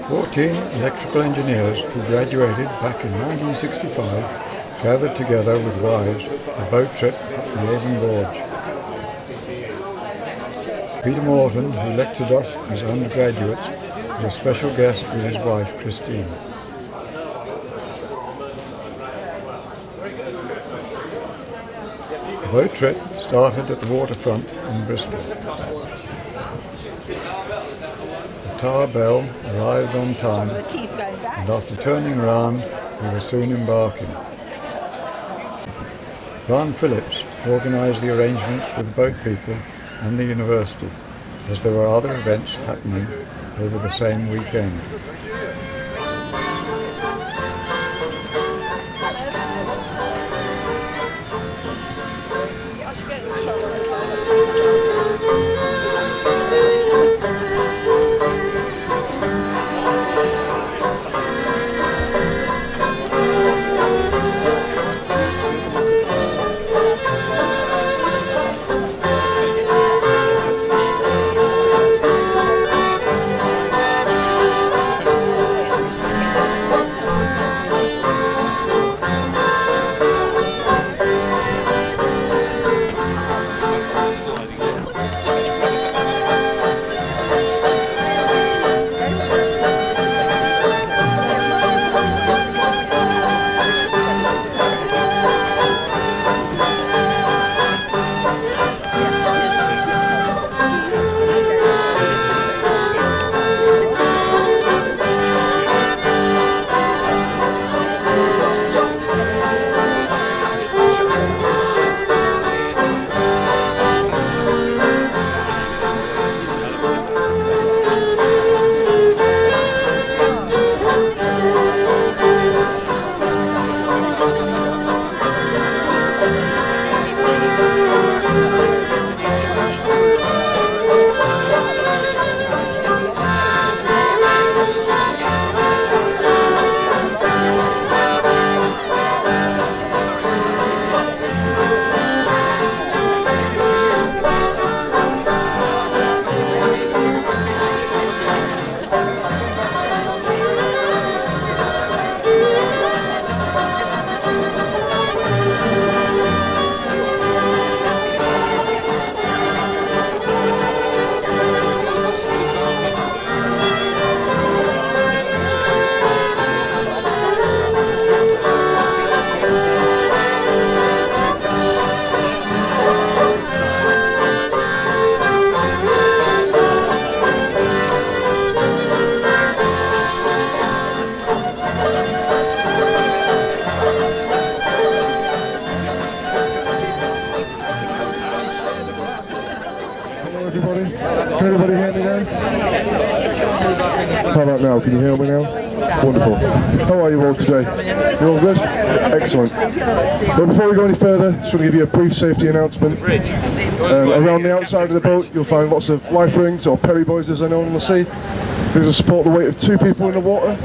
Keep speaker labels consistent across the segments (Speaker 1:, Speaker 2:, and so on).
Speaker 1: 14 electrical engineers who graduated back in 1965 gathered together with wives for a boat trip up the Avon Gorge. Peter Morton, who lectured us as undergraduates, was a special guest with his wife Christine. The boat trip started at the waterfront in Bristol. The Tower Bell arrived on time, and after turning around, we were soon embarking. Grant Phillips organised the arrangements with the boat people and the university, as there were other events happening over the same weekend.
Speaker 2: Everybody? Can everybody hear me now? How about now? Can you hear me now? Wonderful. How are you all today? You all good? Excellent. Well, before we go any further, just want to give you a brief safety announcement. Around the outside of the boat, you'll find lots of life rings, or perry buoys as they're known on the sea. These will support the weight of 2 people in the water.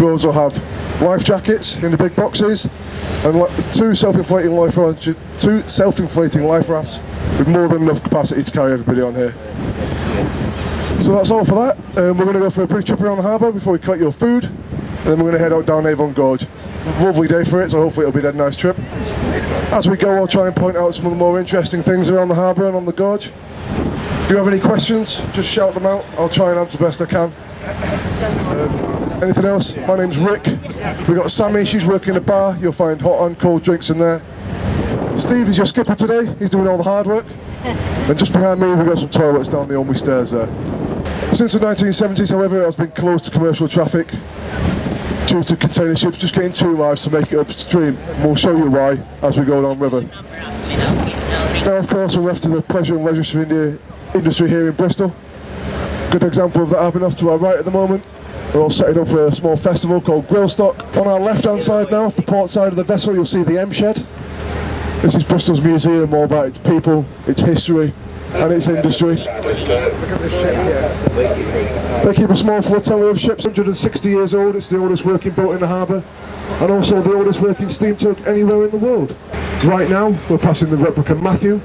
Speaker 2: We also have life jackets in the big boxes, and 2 self-inflating life rafts with more than enough capacity to carry everybody on here. So that's all for that. We're going to go for a brief trip around the harbour before we collect your food, and then we're going to head out down Avon Gorge. It's a lovely day for it, so hopefully it'll be a dead nice trip. As we go, I'll try and point out some of the more interesting things around the harbour and on the gorge. If you have any questions, just shout them out. I'll try and answer best I can. Anything else? My name's Rick. We've got Sammy, she's working in a bar. You'll find hot and cold drinks in there. Steve is your skipper today. He's doing all the hard work. And just behind me, we've got some toilets down the only stairs there. Since the 1970s, however, it has been closed to commercial traffic due to container ships just getting too large to make it upstream. And we'll show you why as we go down river. Now, of course, we're left to the pleasure and leisure industry here in Bristol. Good example of that happening off to our right at the moment. We're all setting up for a small festival called Grillstock. On our left-hand side now, off the port side of the vessel, you'll see the M Shed. This is Bristol's museum, all about its people, its history, and its industry. Look at this ship here. They keep a small flotilla of ships, 160 years old. It's the oldest working boat in the harbour, and also the oldest working steam tug anywhere in the world. Right now, we're passing the replica Matthew.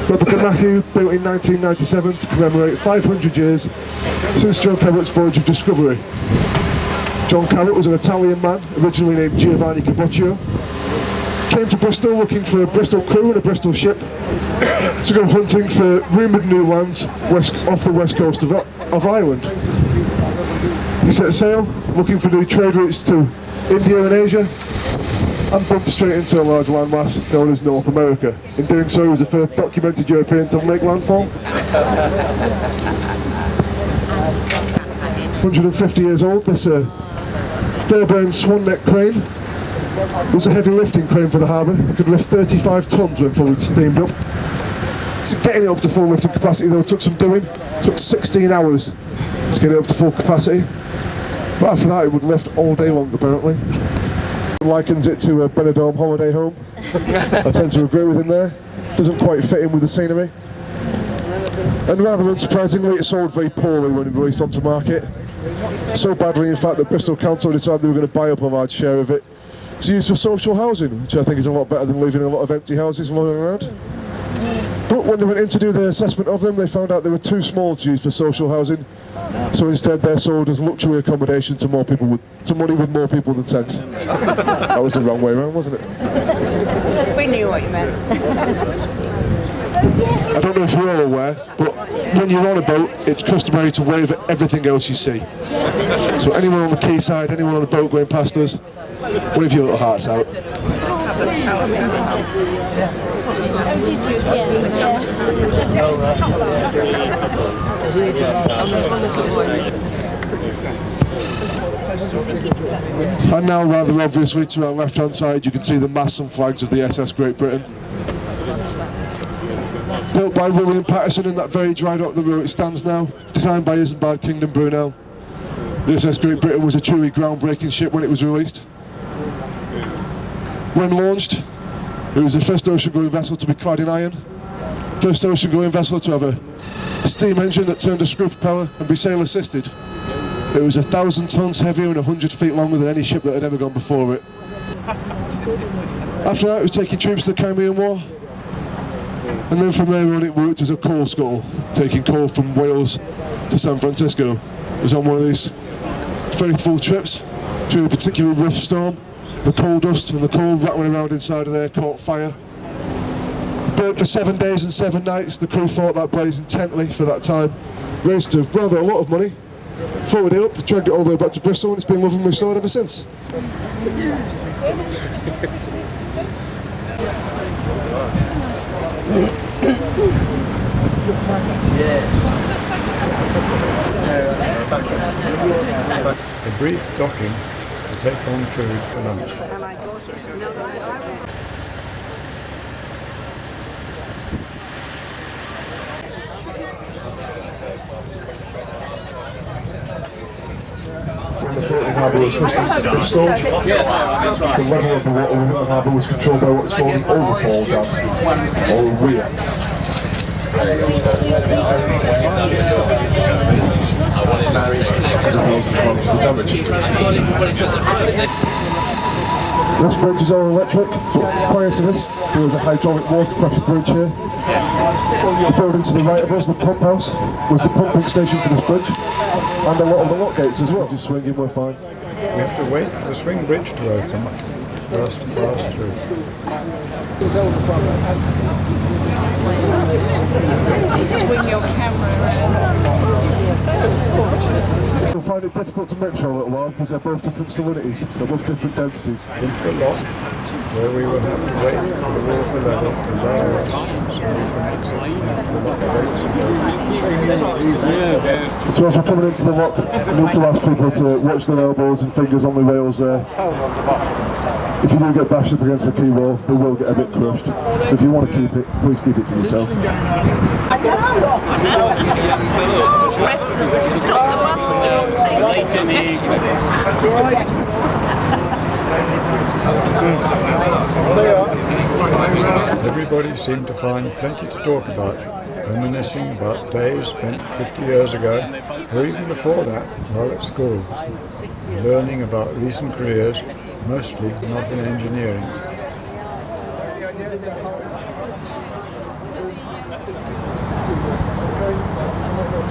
Speaker 2: Replica Matthew, built in 1997 to commemorate 500 years since John Cabot's voyage of discovery. John Cabot was an Italian man, originally named Giovanni Capocchio. Came to Bristol looking for a Bristol crew and a Bristol ship to go hunting for rumoured new lands off the west coast of Ireland. He set sail, looking for new trade routes to India and Asia, and bumped straight into a large landmass known as North America. In doing so, he was the first documented European to make landfall. 150 years old, this Fairbairn swan neck crane was a heavy lifting crane for the harbour. It could lift 35 tonnes when fully steamed up. So getting it up to full lifting capacity though took some doing. It took 16 hours to get it up to full capacity. But after that it would lift all day long apparently. Likens it to a Benidorm holiday home. I tend to agree with him there. Doesn't quite fit in with the scenery. And rather unsurprisingly, it sold very poorly when it released onto market. So badly, in fact, that Bristol Council decided they were going to buy up a large share of it to use for social housing, which I think is a lot better than leaving a lot of empty houses lying around. But when they went in to do their assessment of them, they found out they were too small to use for social housing. So instead, they're sold as luxury accommodation to money with more people than sense. That was the wrong way around, wasn't it?
Speaker 3: We knew what you meant.
Speaker 2: I don't know if you're all aware, but when you're on a boat, it's customary to wave at everything else you see. So anyone on the quayside, anyone on the boat going past us, wave your little hearts out. And now, rather obviously, to our left-hand side, you can see the masts and flags of the SS Great Britain. Built by William Patterson in that very dry dock the row it stands now, designed by Isambard Kingdom Brunel. The SS Great Britain was a truly groundbreaking ship when it was released. When launched, it was the first ocean-going vessel to be clad in iron, first ocean-going vessel to have a steam engine that turned a screw propeller and be sail-assisted. It was 1,000 tonnes heavier and 100 feet longer than any ship that had ever gone before it. After that, it was taking troops to the Crimean War. And then from there on it worked as a coal scuttle, taking coal from Wales to San Francisco. It was on one of these faithful trips during a particularly rough storm. The coal dust and the coal rattling around inside of there caught fire. Burnt for 7 days and 7 nights. The crew fought that blaze intently for that time. Raised rather a lot of money. Floated it up, dragged it all the way back to Bristol, and it's been lovingly restored ever since.
Speaker 1: A brief docking to take on food for lunch.
Speaker 2: When the floating harbour was first installed, the level of the water within the harbour was controlled by what's called an overfall dam, or a weir. This bridge is all electric, but prior to this, there was a hydraulic water pressure bridge here. The building to the right of us, the pump house, was the pumping station for this bridge, and a lot of the lock gates as well. Just swinging, we're fine.
Speaker 1: We have to wait for the swing bridge to open for us to pass through.
Speaker 3: Swing your camera around.
Speaker 2: You'll find it difficult to mix for a little while because they're both different salinities, so both different densities.
Speaker 1: Into the lock, where we will have to wait for the water level to lower us so we can exit after the lock gates.
Speaker 2: So as we're coming into the lock, we need to ask people to watch their elbows and fingers on the rails there. If you do get bashed up against the quay wall, they will get a bit crushed. So if you want to keep it, please keep it to yourself.
Speaker 1: Everybody seemed to find plenty to talk about, reminiscing about days spent 50 years ago, or even before that, while at school, learning about recent careers, mostly not in engineering.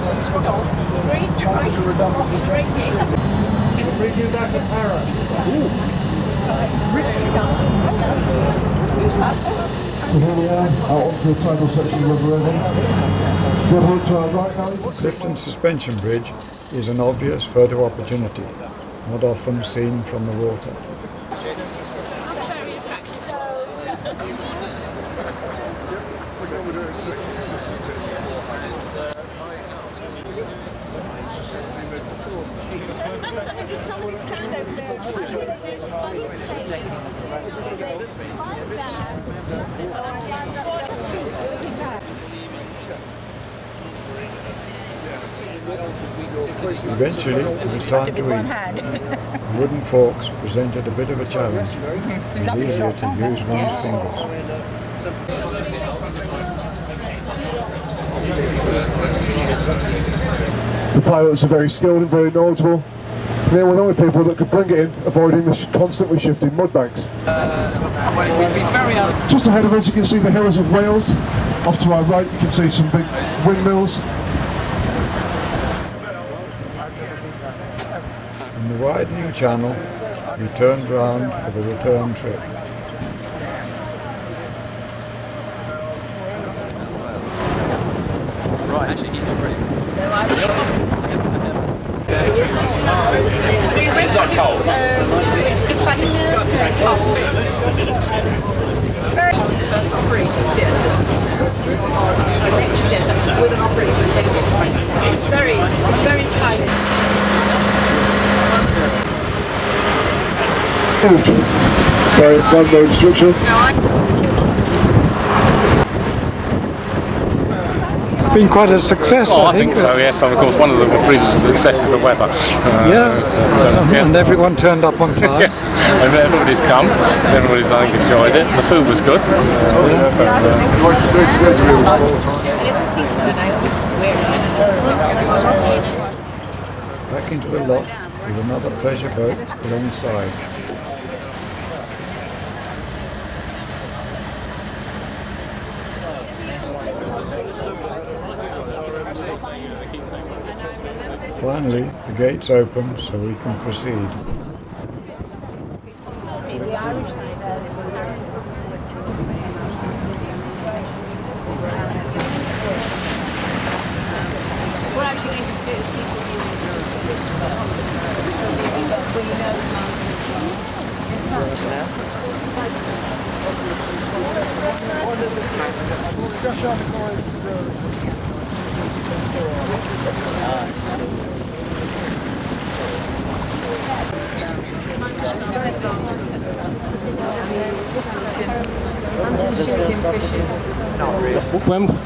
Speaker 2: Bring you back a parrot. So here we are, out onto the tidal section of River Avon. Good hook to our right now.
Speaker 1: Clifton Suspension Bridge is an obvious photo opportunity, not often seen from the water. Eventually, it was time to eat. Wooden forks presented a bit of a challenge. It was easier to use one's fingers.
Speaker 2: The pilots are very skilled and very knowledgeable. They were the only people that could bring it in, avoiding the constantly shifting mud banks. Just ahead of us you can see the hills of Wales. Off to our right you can see some big windmills.
Speaker 1: In the widening channel, we turned round for the return trip.
Speaker 4: Right, actually he's not ready. It's not cold.
Speaker 3: It's quite with an operating table. It's very tiny.
Speaker 2: Very one-mode structure.
Speaker 1: Been quite a success,
Speaker 5: I think so, yes. Of course, one of the reasons for success is the weather.
Speaker 1: Yes. And everyone turned up on time.
Speaker 5: Yes, and everybody's come, everybody's, I think, enjoyed it. The food was good.
Speaker 1: Back into the lock with another pleasure boat alongside. Finally, the gates open so we can proceed.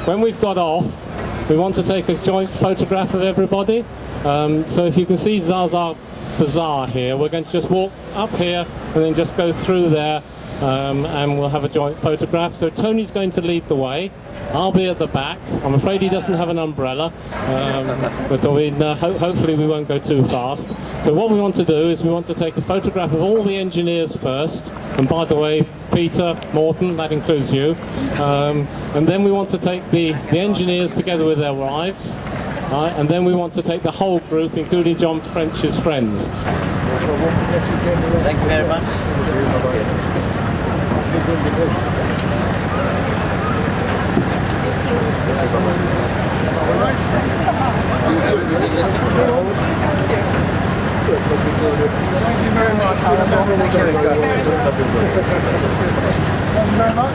Speaker 6: When we've got off, we want to take a joint photograph of everybody. So if you can see Zaza Bazaar here, we're going to just walk up here and then just go through there, and we'll have a joint photograph. So Tony's going to lead the way. I'll be at the back. I'm afraid he doesn't have an umbrella, but I mean, hopefully we won't go too fast. So what we want to do is we want to take a photograph of all the engineers first, and by the way, Peter, Morton, that includes you, and then we want to take the engineers together with their wives, and then we want to take the whole group, including John French's friends.
Speaker 4: Thank you very much.
Speaker 2: Thank you very much. Thank you very much.